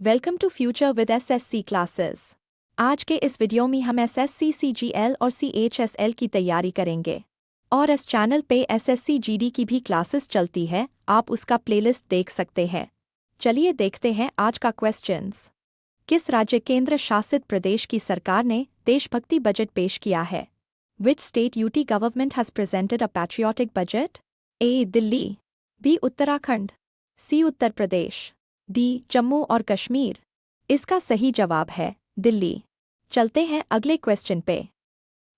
Welcome to future with SSC classes. आज के इस वीडियो में हम एसएससी सीजीएल और सीएचएसएल की तैयारी करेंगे और इस चैनल पे एसएससी जीडी की भी क्लासेस चलती है, आप उसका प्लेलिस्ट देख सकते हैं। चलिए देखते हैं आज का क्वेश्चंस। किस राज्य केंद्र शासित प्रदेश की सरकार ने देशभक्ति बजट पेश किया है? Which state UT government has presented a patriotic budget? A. Delhi, B. Uttarakhand, C. Uttar Pradesh, D. Jammu और कश्मीर। इसका सही जवाब है दिल्ली। चलते हैं अगले क्वेश्चन पे।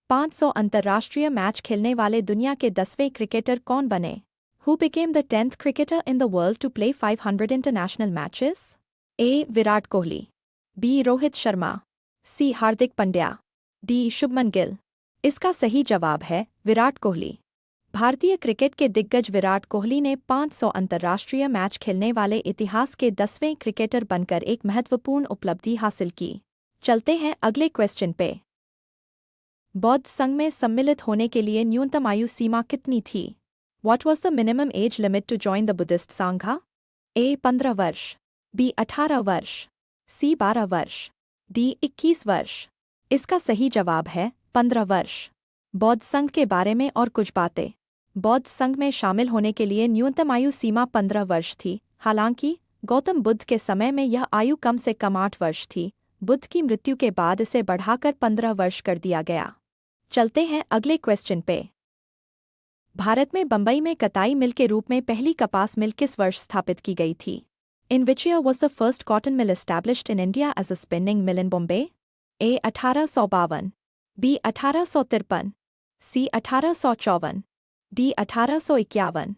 500 अंतर्राष्ट्रीय मैच खेलने वाले दुनिया के 10वें क्रिकेटर कौन बने? Who became the 10th cricketer in the world to play 500 international matches? A. Virat Kohli, B. Rohit Sharma, C. Hardik Pandya, D. Shubman Gill. इसका सही जवाब है विराट कोहली। भारतीय क्रिकेट के दिग्गज विराट कोहली ने 500 अंतर्राष्ट्रीय मैच खेलने वाले इतिहास के 10वें क्रिकेटर बनकर एक महत्वपूर्ण उपलब्धि हासिल की। चलते हैं अगले क्वेश्चन पे। बौद्ध संघ में सम्मिलित होने के लिए न्यूनतम आयु सीमा कितनी थी? What was the minimum age limit to join the Buddhist Sangha? ए. 15 वर्ष, बी. 18 वर्ष, सी. 12 वर्ष, डी. 21 वर्ष। इसका सही जवाब है 15 वर्ष। बौद्ध संघ के बारे में और कुछ बातें। बौद्ध संघ में शामिल होने के लिए न्यूनतम आयु सीमा 15 वर्ष थी। हालांकि गौतम बुद्ध के समय में यह आयु कम से कम 8 वर्ष थी। बुद्ध की मृत्यु के बाद इसे बढ़ाकर 15 वर्ष कर दिया गया। चलते हैं अगले क्वेश्चन पे। भारत में बंबई में कताई मिल के रूप में पहली कपास मिल किस वर्ष स्थापित की गई थी? In which year was the first cotton mill established in India as a spinning mill in Bombay? A. 1852, B. 1853, C. 1854, D. 1851।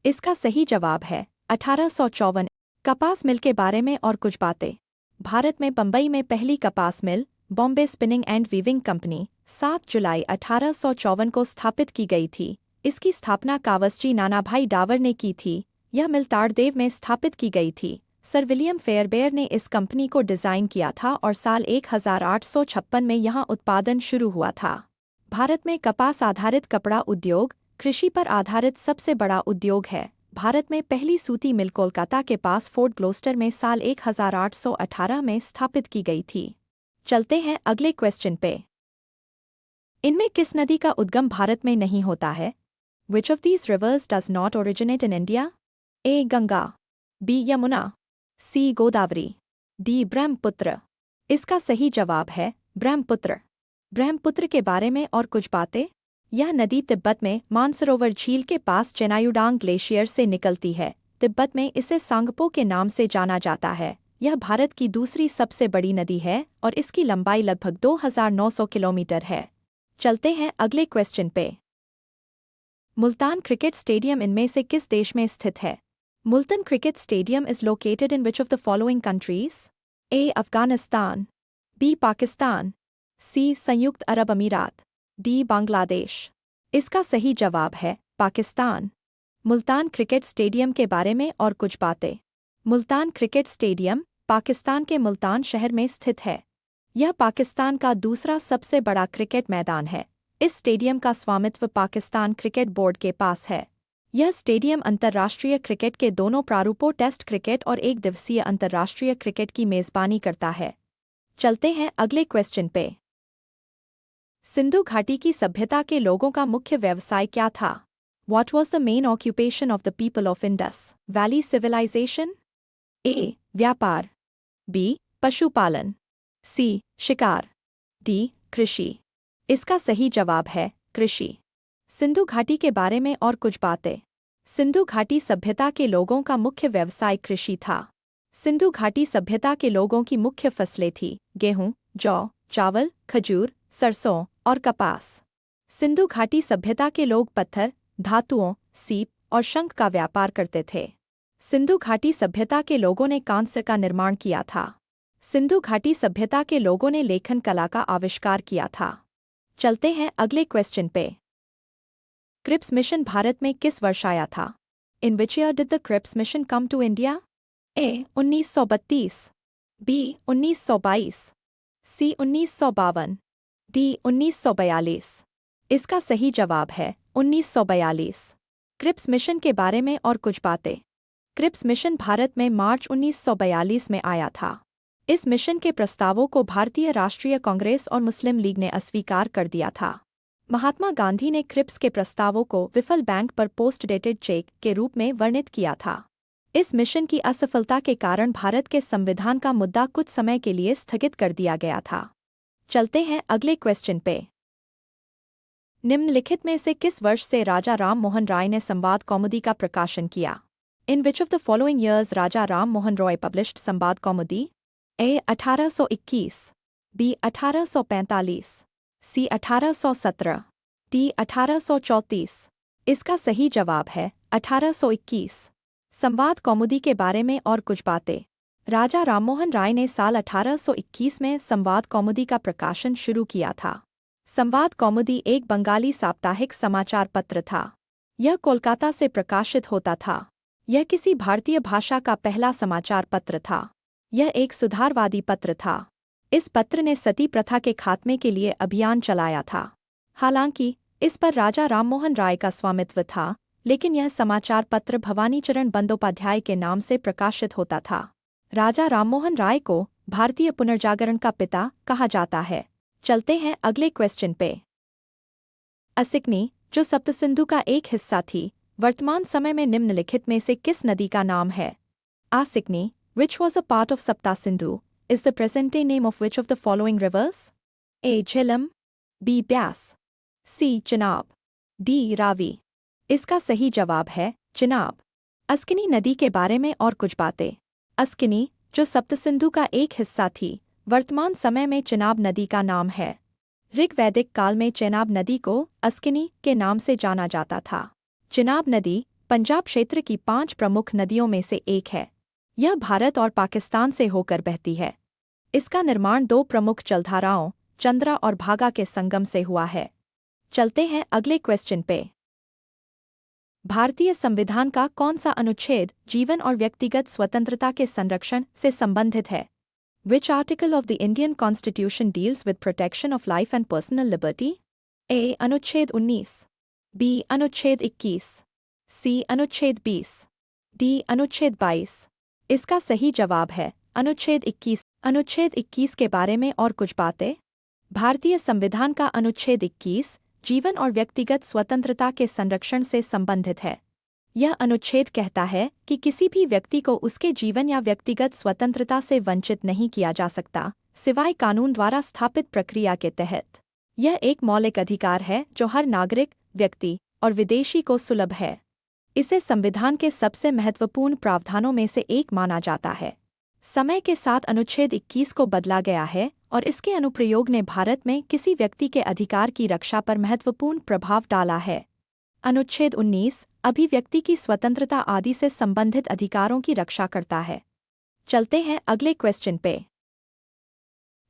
इसका सही जवाब है 1854। कपास मिल के बारे में और कुछ बातें। भारत में बंबई में पहली कपास mill Bombay spinning and weaving company 7 जुलाई 1854 को स्थापित की गई थी। इसकी स्थापना कावसजी नानाभाई डावर ने की थी। यह मिल ताड़देव में स्थापित की गई थी। सर विलियम फेयरबेयर ने इस कंपनी को डिज़ाइन किया था और साल 1856 में यहां उत्पादन शुरू हुआ था। भारत में कपास आधारित कपड़ा उद्योग कृषि पर आधारित सबसे बड़ा उद्योग है। भारत में पहली सूती मिल कोलकाता के पास फोर्ट ग्लोस्टर में साल 1818 में स्थापित की गई थी। चलते हैं अगले क्वेश्चन पे। इनमें किस नदी का उद्गम भारत में नहीं होता है? Which of these rivers does not originate in India? A. Ganga, B. Yamuna, C. Godavari, D. Brahmaputra. इसका सही जवाब है ब्रह्मपुत्र। ब्रह्मपुत्र के बारे में और कुछ बातें। यह नदी तिब्बत में मानसरोवर झील के पास चेनायुडांग ग्लेशियर से निकलती है। तिब्बत में इसे सांगपो के नाम से जाना जाता है। यह भारत की दूसरी सबसे बड़ी नदी है और इसकी लंबाई लगभग 2900 किलोमीटर है। चलते हैं अगले क्वेश्चन पे। मुल्तान क्रिकेट स्टेडियम इनमें से किस देश में स्थित है? Multan cricket stadium is located in which of the following countries? A. Afghanistan, B. Pakistan, C. संयुक्त अरब अमीरात, डी. बांग्लादेश। इसका सही जवाब है पाकिस्तान। मुल्तान क्रिकेट स्टेडियम के बारे में और कुछ बातें। मुल्तान क्रिकेट स्टेडियम पाकिस्तान के मुल्तान शहर में स्थित है। यह पाकिस्तान का दूसरा सबसे बड़ा क्रिकेट मैदान है। इस स्टेडियम का स्वामित्व पाकिस्तान क्रिकेट बोर्ड के पास है। यह स्टेडियम अंतर्राष्ट्रीय क्रिकेट के दोनों प्रारूपों टेस्ट क्रिकेट और एक दिवसीय अंतर्राष्ट्रीय क्रिकेट की मेजबानी करता है। चलते हैं अगले क्वेश्चन पे। सिंधु घाटी की सभ्यता के लोगों का मुख्य व्यवसाय क्या था? What was the main occupation of the people of Indus Valley Civilization? A. व्यापार, बी. पशुपालन, सी. शिकार, डी. कृषि। इसका सही जवाब है कृषि। सिंधु घाटी के बारे में और कुछ बातें। सिंधु घाटी सभ्यता के लोगों का मुख्य व्यवसाय कृषि था। सिंधु घाटी सभ्यता के लोगों की मुख्य फसलें थीं गेहूं, जौ, चावल, खजूर, सरसों और कपास। सिंधु घाटी सभ्यता के लोग पत्थर, धातुओं, सीप और शंख का व्यापार करते थे। सिंधु घाटी सभ्यता के लोगों ने कांस्य का निर्माण किया था। सिंधु घाटी सभ्यता के लोगों ने लेखन कला का आविष्कार किया था। चलते हैं अगले क्वेश्चन पे। क्रिप्स मिशन भारत में किस वर्ष आया था? In which year did the Cripps mission come to India? A. 1932, B. 1922, C. 1952, D. 1942। इसका सही जवाब है 1942। क्रिप्स मिशन के बारे में और कुछ बातें। क्रिप्स मिशन भारत में मार्च 1942 में आया था। इस मिशन के प्रस्तावों को भारतीय राष्ट्रीय कांग्रेस और मुस्लिम लीग ने अस्वीकार कर दिया था। महात्मा गांधी ने क्रिप्स के प्रस्तावों को विफल बैंक पर पोस्ट डेटेड चेक के रूप में वर्णित किया था। इस मिशन की असफलता के कारण भारत के संविधान का मुद्दा कुछ समय के लिए स्थगित कर दिया गया था। चलते हैं अगले क्वेश्चन पे। निम्नलिखित में से किस वर्ष से राजा राम मोहन राय ने संवाद कौमुदी का प्रकाशन किया? In which of the following years Raja Ram Mohan Roy published Samvad Kaumudi? A 1821, B 1845, C 1817, D 1834। इसका सही जवाब है 1821। संवाद कौमुदी के बारे में और कुछ बातें। राजा राममोहन राय ने साल 1821 में संवाद कौमुदी का प्रकाशन शुरू किया था। संवाद कौमुदी एक बंगाली साप्ताहिक समाचार पत्र था। यह कोलकाता से प्रकाशित होता था। यह किसी भारतीय भाषा का पहला समाचार पत्र था। यह एक सुधारवादी पत्र था। इस पत्र ने सती प्रथा के खात्मे के लिए अभियान चलाया था। हालांकि इस पर राजा राममोहन राय का स्वामित्व था, लेकिन यह समाचार पत्र भवानीचरण बंदोपाध्याय के नाम से प्रकाशित होता था। राजा राममोहन राय को भारतीय पुनर्जागरण का पिता कहा जाता है। चलते हैं अगले क्वेश्चन पे। असिकनी, जो सप्तसिंधु का एक हिस्सा थी, वर्तमान समय में निम्नलिखित में से किस नदी का नाम है? आसिकनी, which was a part of Saptasindhu, is the present-day name of which of the following rivers? A. Jhelum, B. Byas, C. Chenab, D. Ravi। इसका सही जवाब है चिनाब। अस्किनी नदी के बारे में और कुछ बातें। अस्किनी, जो सप्तसिंधु का एक हिस्सा थी, वर्तमान समय में चिनाब नदी का नाम है। ऋग्वैदिक काल में चेनाब नदी को अस्किनी के नाम से जाना जाता था। चिनाब नदी पंजाब क्षेत्र की 5 प्रमुख नदियों में से एक है। यह भारत और पाकिस्तान से होकर बहती है। इसका निर्माण 2 प्रमुख जलधाराओं चंद्रा और भागा के संगम से हुआ है। चलते हैं अगले क्वेश्चन पे। भारतीय संविधान का कौन सा अनुच्छेद जीवन और व्यक्तिगत स्वतंत्रता के संरक्षण से संबंधित है? Which article of the Indian Constitution deals with protection of life and personal liberty? A. अनुच्छेद 19, B. अनुच्छेद 21, C. अनुच्छेद 20, D. अनुच्छेद 22। इसका सही जवाब है अनुच्छेद 21। अनुच्छेद 21 के बारे में और कुछ बातें। भारतीय संविधान का अनुच्छेद 21 जीवन और व्यक्तिगत स्वतंत्रता के संरक्षण से संबंधित है। यह अनुच्छेद कहता है कि किसी भी व्यक्ति को उसके जीवन या व्यक्तिगत स्वतंत्रता से वंचित नहीं किया जा सकता, सिवाय कानून द्वारा स्थापित प्रक्रिया के तहत। यह एक मौलिक अधिकार है जो हर नागरिक, व्यक्ति और विदेशी को सुलभ है। इसे संविधान के सबसे महत्वपूर्ण प्रावधानों में से एक माना जाता है। समय के साथ अनुच्छेद 21 को बदला गया है और इसके अनुप्रयोग ने भारत में किसी व्यक्ति के अधिकार की रक्षा पर महत्वपूर्ण प्रभाव डाला है। अनुच्छेद 19 अभिव्यक्ति की स्वतंत्रता आदि से संबंधित अधिकारों की रक्षा करता है। चलते हैं अगले क्वेश्चन पे।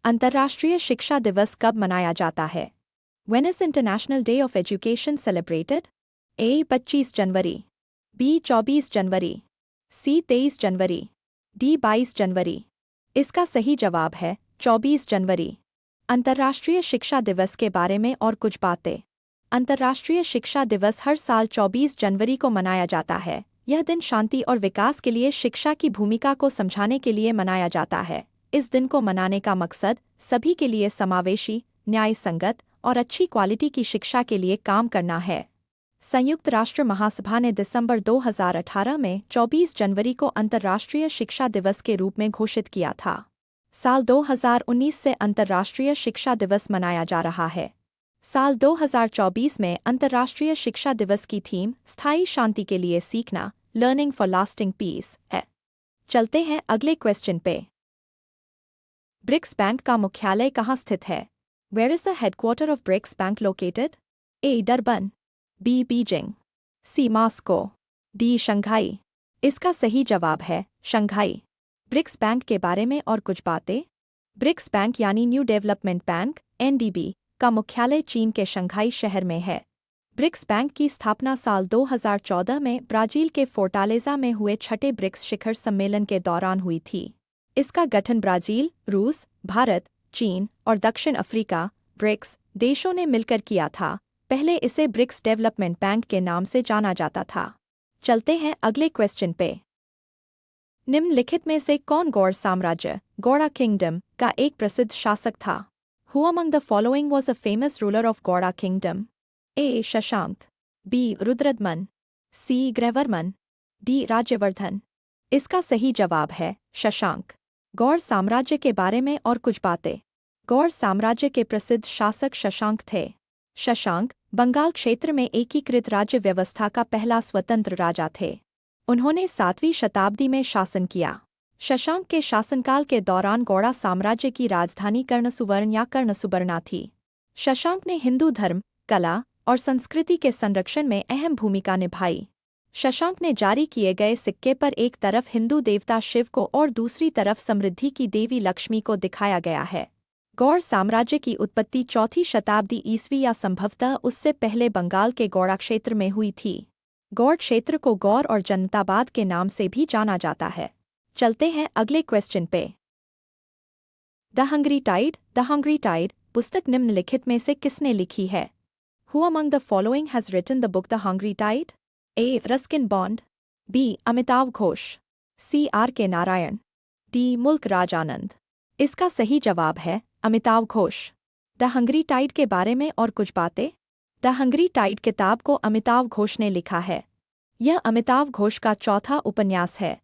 अंतर्राष्ट्रीय शिक्षा दिवस कब मनाया जाता है? When is International Day of Education celebrated? A. 25 January, B. 24 January, C. 23 January, D. 22 जनवरी। इसका सही जवाब है 24 जनवरी। अंतर्राष्ट्रीय शिक्षा दिवस के बारे में और कुछ बातें। अंतर्राष्ट्रीय शिक्षा दिवस हर साल 24 जनवरी को मनाया जाता है। यह दिन शांति और विकास के लिए शिक्षा की भूमिका को समझाने के लिए मनाया जाता है। इस दिन को मनाने का मकसद सभी के लिए समावेशी, न्याय संगत और अच्छी क्वालिटी की शिक्षा के लिए काम करना है। संयुक्त राष्ट्र महासभा ने दिसंबर 2018 में 24 जनवरी को अंतर्राष्ट्रीय शिक्षा दिवस के रूप में घोषित किया था। साल 2019 से अंतर्राष्ट्रीय शिक्षा दिवस मनाया जा रहा है। साल 2024 में अंतर्राष्ट्रीय शिक्षा दिवस की थीम स्थायी शांति के लिए सीखना, लर्निंग फॉर लास्टिंग पीस है। चलते हैं अगले क्वेश्चन पे। ब्रिक्स बैंक का मुख्यालय कहाँ स्थित है? Where is the headquarter of BRICS Bank located? A. Durban, B. Beijing, C. Moscow, D. Shanghai. इसका सही जवाब है शंघाई। ब्रिक्स बैंक के बारे में और कुछ बातें। ब्रिक्स बैंक यानी न्यू डेवलपमेंट बैंक (NDB) का मुख्यालय चीन के शंघाई शहर में है। ब्रिक्स बैंक की स्थापना साल 2014 में ब्राजील के फोर्टालेजा में हुए छठे ब्रिक्स शिखर सम्मेलन के दौरान हुई थी। इसका गठन ब्राजील, रूस, भारत, चीन और दक्षिण अफ्रीका ब्रिक्स देशों ने मिलकर किया था। पहले इसे ब्रिक्स डेवलपमेंट बैंक के नाम से जाना जाता था। चलते हैं अगले क्वेश्चन पे। निम्नलिखित में से कौन गौड़ साम्राज्य गौड़ा किंगडम का एक प्रसिद्ध शासक था? Who among the following was a famous ruler of Gauda kingdom? A. Shashank, B. Rudradaman, C. Grahavarman, D. Rajyavardhan. इसका सही जवाब है शशांक। गौड़ साम्राज्य के बारे में और कुछ बातें। गौड़ साम्राज्य के प्रसिद्ध शासक शशांक थे। शशांक बंगाल क्षेत्र में एकीकृत राज्य व्यवस्था का पहला स्वतंत्र राजा थे। उन्होंने 7वीं शताब्दी में शासन किया। शशांक के शासनकाल के दौरान गौड़ा साम्राज्य की राजधानी कर्णसुवर्ण या कर्णसुबर्णा थी। शशांक ने हिंदू धर्म, कला और संस्कृति के संरक्षण में अहम भूमिका निभाई। शशांक ने जारी किए गए सिक्के पर एक तरफ हिंदू देवता शिव को और दूसरी तरफ समृद्धि की देवी लक्ष्मी को दिखाया गया है। गौड़ साम्राज्य की उत्पत्ति 4वीं शताब्दी ईस्वी या संभवतः उससे पहले बंगाल के गौड़ा क्षेत्र में हुई थी। गौड़ क्षेत्र को गौर और जनताबाद के नाम से भी जाना जाता है। चलते हैं अगले क्वेश्चन पे। द हंग्री टाइड पुस्तक निम्नलिखित में से किसने लिखी है? Who among the following has written the book The Hungry Tide? A. Ruskin Bond, B. Amitav Ghosh, C. R.K. Narayan, D. Mulk Raj Anand. इसका सही जवाब है Amitav Ghosh. The hungry tide के बारे में और कुछ बातें। द हंग्री टाइड किताब को अमिताव घोष ने लिखा है। यह अमिताव घोष का चौथा उपन्यास है।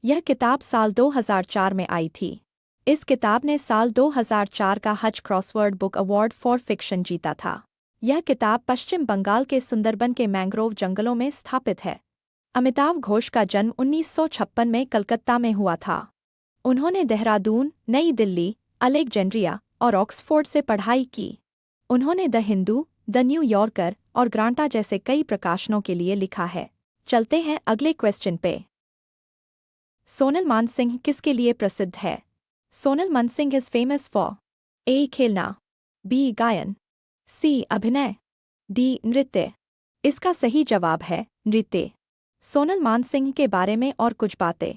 यह किताब साल 2004 में आई थी। इस किताब ने साल 2004 का Hutch crossword book award for fiction जीता था। यह किताब पश्चिम बंगाल के सुंदरबन के मैंग्रोव जंगलों में स्थापित है। अमिताव घोष का जन्म 1956 में कलकत्ता में हुआ था। उन्होंने देहरादून, नई दिल्ली, अलेक्जेंड्रिया और ऑक्सफोर्ड से पढ़ाई की। उन्होंने the Hindu, the new yorker और ग्रांटा जैसे कई प्रकाशनों के लिए लिखा है। चलते हैं अगले क्वेश्चन पे। सोनल मानसिंह किसके लिए प्रसिद्ध है? Sonal Mansingh is famous for a. खेलना, बी. गायन, सी. अभिनय, डी. नृत्य। इसका सही जवाब है नृत्य। सोनल मानसिंह के बारे में और कुछ बातें।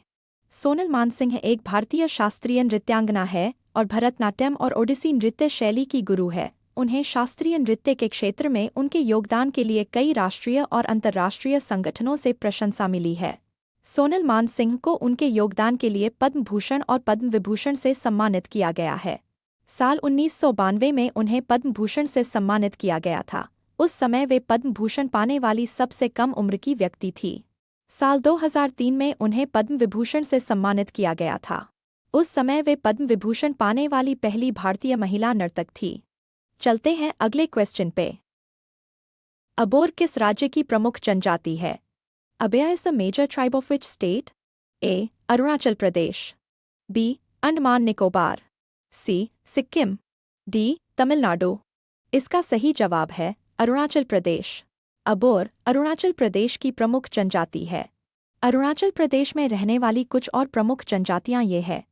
सोनल मानसिंह एक भारतीय शास्त्रीय नृत्यांगना है और भरतनाट्यम और ओडिसी नृत्य शैली की गुरु है। उन्हें शास्त्रीय नृत्य के क्षेत्र में उनके योगदान के लिए कई राष्ट्रीय और अंतर्राष्ट्रीय संगठनों से प्रशंसा मिली है। सोनल मानसिंह को उनके योगदान के लिए पद्म भूषण और पद्म विभूषण से सम्मानित किया गया है। साल 1992 में उन्हें पद्म भूषण से सम्मानित किया गया था। उस समय वे पद्म भूषण पाने वाली सबसे कम उम्र की व्यक्ति थी। साल 2003 में उन्हें पद्म विभूषण से सम्मानित किया गया था। उस समय वे पद्म विभूषण पाने वाली पहली भारतीय महिला नर्तक थी। चलते हैं अगले क्वेश्चन पे। अबोर किस राज्य की प्रमुख जनजाति है? Abeya is the major tribe of which state? A. Arunachal Pradesh, B. Andaman Nicobar, C. Sikkim, D. Tamil Nadu. इसका सही जवाब है अरुणाचल प्रदेश। अबोर अरुणाचल प्रदेश की प्रमुख जनजाति है। अरुणाचल प्रदेश में रहने वाली कुछ और प्रमुख जनजातियां ये हैं: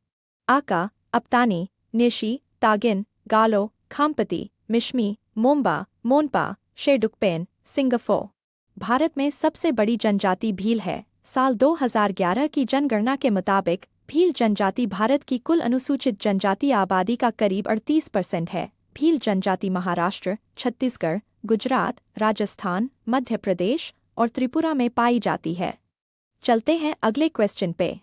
आका, अपतानी, निशी, तागिन, गालो, खामपति, मिशमी, मोम्बा, मोनपा, शेडुकपेन, सिंगाफो। भारत में सबसे बड़ी जनजाति भील है। साल 2011 की जनगणना के मुताबिक भील जनजाति भारत की कुल अनुसूचित जनजाति आबादी का करीब 38% है। भील जनजाति महाराष्ट्र, छत्तीसगढ़, गुजरात, राजस्थान, मध्य प्रदेश और त्रिपुरा में पाई जाती है। चलते हैं अगले क्वेश्चन पे।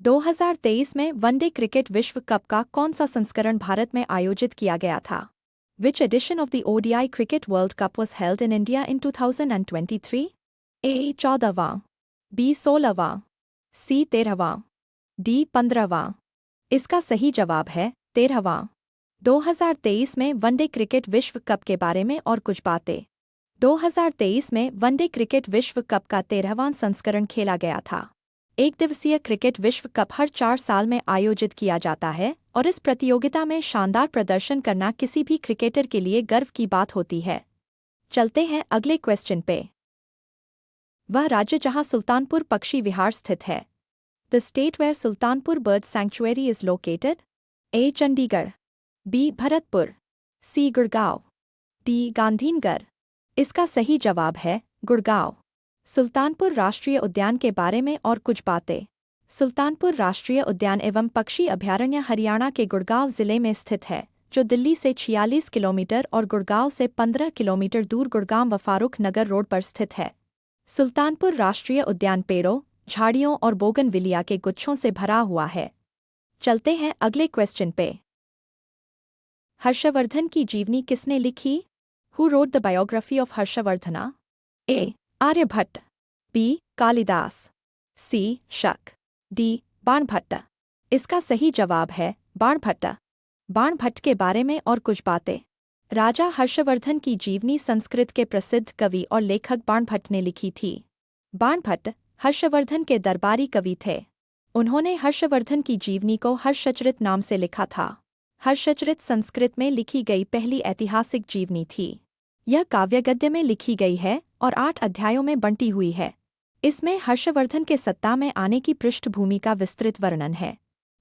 2023 में वनडे क्रिकेट विश्व कप का कौन सा संस्करण भारत में आयोजित किया गया था? Which edition of the ODI Cricket World Cup was held in India in 2023? A. 14वां, B. 16वां, C. 13वां, D. 15वां। इसका सही जवाब है 13वां। 2023 में वनडे क्रिकेट विश्व कप के बारे में और कुछ बातें। 2023 में वनडे क्रिकेट विश्व कप का 13वां संस्करण खेला गया था। एक दिवसीय क्रिकेट विश्व कप हर 4 साल में आयोजित किया जाता है और इस प्रतियोगिता में शानदार प्रदर्शन करना किसी भी क्रिकेटर के लिए गर्व की बात होती है। चलते हैं अगले क्वेश्चन पे। वह राज्य जहां सुल्तानपुर पक्षी विहार स्थित है। The state where Sultanpur bird sanctuary is located? A. Chandigarh, B. Bharatpur, C. Gurgaon, D. Gandhinagar. इसका सही जवाब है गुड़गांव। सुल्तानपुर राष्ट्रीय उद्यान के बारे में और कुछ बातें। सुल्तानपुर राष्ट्रीय उद्यान एवं पक्षी अभयारण्य हरियाणा के गुड़गांव जिले में स्थित है, जो दिल्ली से 46 किलोमीटर और गुड़गांव से 15 किलोमीटर दूर गुड़गांव व फारुख नगर रोड पर स्थित है। सुल्तानपुर राष्ट्रीय उद्यान पेड़ों, झाड़ियों और बोगनविलिया के गुच्छों से भरा हुआ है। चलते हैं अगले क्वेश्चन पे। हर्षवर्धन की जीवनी किसने लिखी? Who wrote the biography of Harshavardhana? A. Aryabhatta, B. Kalidas, C. Shaka, D. Banabhatta. इसका सही जवाब है बाणभट्ट। बाणभट्ट के बारे में और कुछ बातें। राजा हर्षवर्धन की जीवनी संस्कृत के प्रसिद्ध कवि और लेखक बाणभट्ट ने लिखी थी। बाणभट्ट हर्षवर्धन के दरबारी कवि थे। उन्होंने हर्षवर्धन की जीवनी को हर्षचरित नाम से लिखा था। हर्षचरित संस्कृत में लिखी गई पहली ऐतिहासिक जीवनी थी। यह काव्य गद्य में लिखी गई है और 8 अध्यायों में बंटी हुई है। इसमें हर्षवर्धन के सत्ता में आने की पृष्ठभूमि का विस्तृत वर्णन है।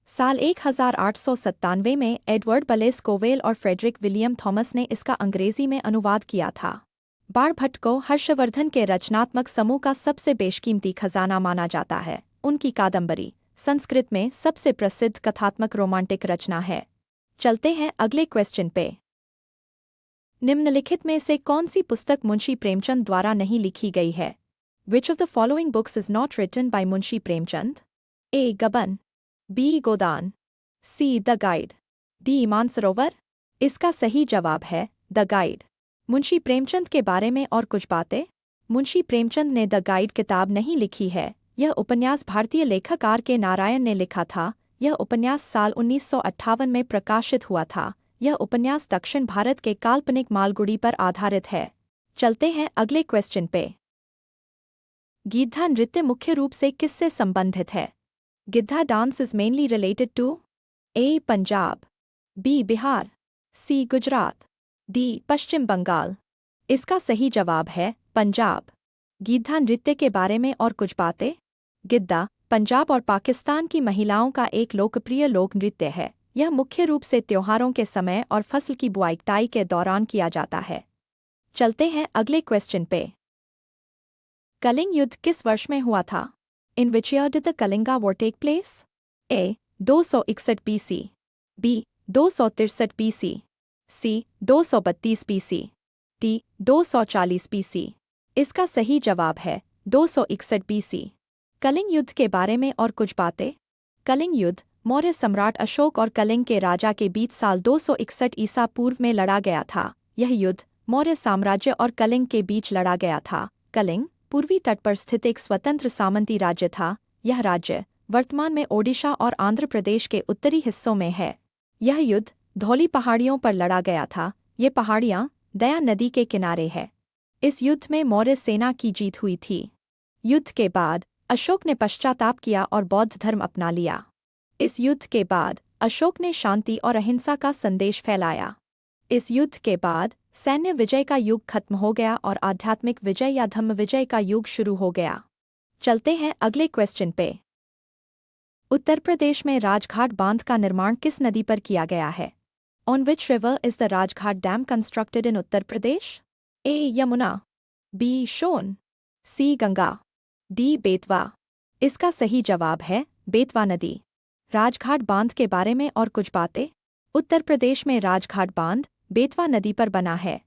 साल 1897 में एडवर्ड बलेस कोवेल और फ्रेडरिक विलियम थॉमस ने इसका अंग्रेजी में अनुवाद किया था। बाणभट्ट को हर्षवर्धन के रचनात्मक समूह का सबसे बेशकीमती खजाना माना जाता है। उनकी कादंबरी संस्कृत में सबसे प्रसिद्ध कथात्मक रोमांटिक रचना है। चलते हैं अगले क्वेश्चन पे। निम्नलिखित में से कौन सी पुस्तक मुंशी प्रेमचंद द्वारा नहीं लिखी गई है? Which of the following books is not written by Munshi Premchand? A. Gaban, B. Godan, C. The guide, D. Mansarovar. इसका सही जवाब है द गाइड। मुंशी प्रेमचंद के बारे में और कुछ बातें। मुंशी प्रेमचंद ने द गाइड किताब नहीं लिखी है। यह उपन्यास भारतीय लेखक R.K. नारायण ने लिखा था। यह उपन्यास साल 1958 में प्रकाशित हुआ था। यह उपन्यास दक्षिण भारत के काल्पनिक मालगुडी पर आधारित है। चलते हैं अगले क्वेश्चन पे। गिद्धा नृत्य मुख्य रूप से किससे संबंधित है? Giddha dance is mainly related to A. Punjab, B. Bihar, C. Gujarat, D. Paschim Bangal. इसका सही जवाब है पंजाब। गिद्धा नृत्य के बारे में और कुछ बातें। गिद्धा पंजाब और पाकिस्तान की महिलाओं का एक लोकप्रिय लोक नृत्य है। यह मुख्य रूप से त्योहारों के समय और फसल की बुआई के दौरान किया जाता है। चलते हैं अगले क्वेश्चन पे। कलिंग युद्ध किस वर्ष में हुआ था? In which year did the Kalinga war take place? A. 261 BC, B. 263 BC, C. 232 BC, D. 240 BC। इसका सही जवाब है 261 BC। कलिंग युद्ध के बारे में और कुछ बातें। कलिंग युद्ध मौर्य सम्राट अशोक और कलिंग के राजा के बीच साल 261 ईसा पूर्व में लड़ा गया था। यह युद्ध मौर्य साम्राज्य और कलिंग के बीच लड़ा गया था। कलिंग पूर्वी तट पर स्थित एक स्वतंत्र सामंती राज्य था। यह राज्य वर्तमान में ओडिशा और आंध्र प्रदेश के उत्तरी हिस्सों में है। यह युद्ध धौली पहाड़ियों पर लड़ा गया था। ये पहाड़ियाँ दया नदी के किनारे है। इस युद्ध में मौर्य सेना की जीत हुई थी। युद्ध के बाद अशोक ने पश्चाताप किया और बौद्ध धर्म अपना लिया। इस युद्ध के बाद अशोक ने शांति और अहिंसा का संदेश फैलाया। इस युद्ध के बाद सैन्य विजय का युग खत्म हो गया और आध्यात्मिक विजय या धम्म विजय का युग शुरू हो गया। चलते हैं अगले क्वेश्चन पे। उत्तर प्रदेश में राजघाट बांध का निर्माण किस नदी पर किया गया है? On which river is the Rajghat dam constructed in Uttar Pradesh? A. Yamuna, B. Son, C. Ganga, D. Betwa. इसका सही जवाब है बेतवा नदी। राजघाट बांध के बारे में और कुछ बातें। उत्तर प्रदेश में राजघाट बांध बेतवा नदी पर बना है।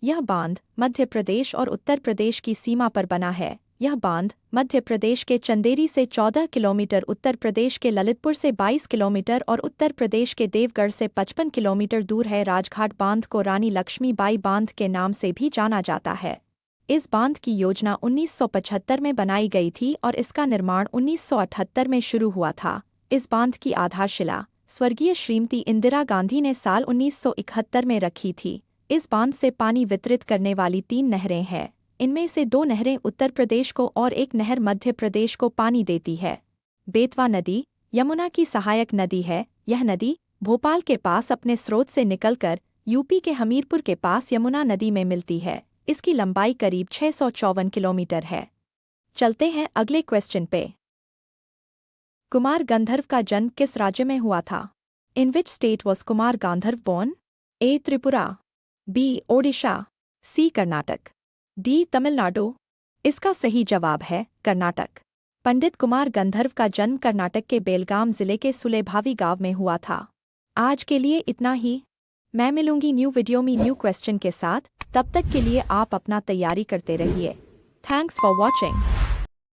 यह बांध मध्य प्रदेश और उत्तर प्रदेश की सीमा पर बना है। यह बांध मध्य प्रदेश के चंदेरी से 14 किलोमीटर, उत्तर प्रदेश के ललितपुर से 22 किलोमीटर और उत्तर प्रदेश के देवगढ़ से 55 किलोमीटर दूर है। राजघाट बांध को रानी लक्ष्मीबाई बांध के नाम से भी जाना जाता है। इस बांध की योजना 1975 में बनाई गई थी और इसका निर्माण 1978 में शुरू हुआ था। इस बांध की आधारशिला स्वर्गीय श्रीमती इंदिरा गांधी ने साल 1971 में रखी थी। इस बांध से पानी वितरित करने वाली 3 नहरें हैं। इनमें से 2 नहरें उत्तर प्रदेश को और एक नहर मध्य प्रदेश को पानी देती है। बेतवा नदी यमुना की सहायक नदी है। यह नदी भोपाल के पास अपने स्रोत से निकलकर यूपी के हमीरपुर के पास यमुना नदी में मिलती है। इसकी लंबाई करीब 654 किलोमीटर है। चलते हैं अगले क्वेश्चन पे। कुमार गंधर्व का जन्म किस राज्य में हुआ था? In which state was Kumar Gandharva born? A. Tripura, B. Odisha, C. Karnataka, D. Tamil Nadu. इसका सही जवाब है कर्नाटक। पंडित कुमार गंधर्व का जन्म कर्नाटक के बेलगाम जिले के सुलेभावी गांव में हुआ था। आज के लिए इतना ही। मैं मिलूंगी न्यू वीडियो में न्यू क्वेश्चन के साथ। तब तक के लिए आप अपना तैयारी करते रहिए। Thanks for watching.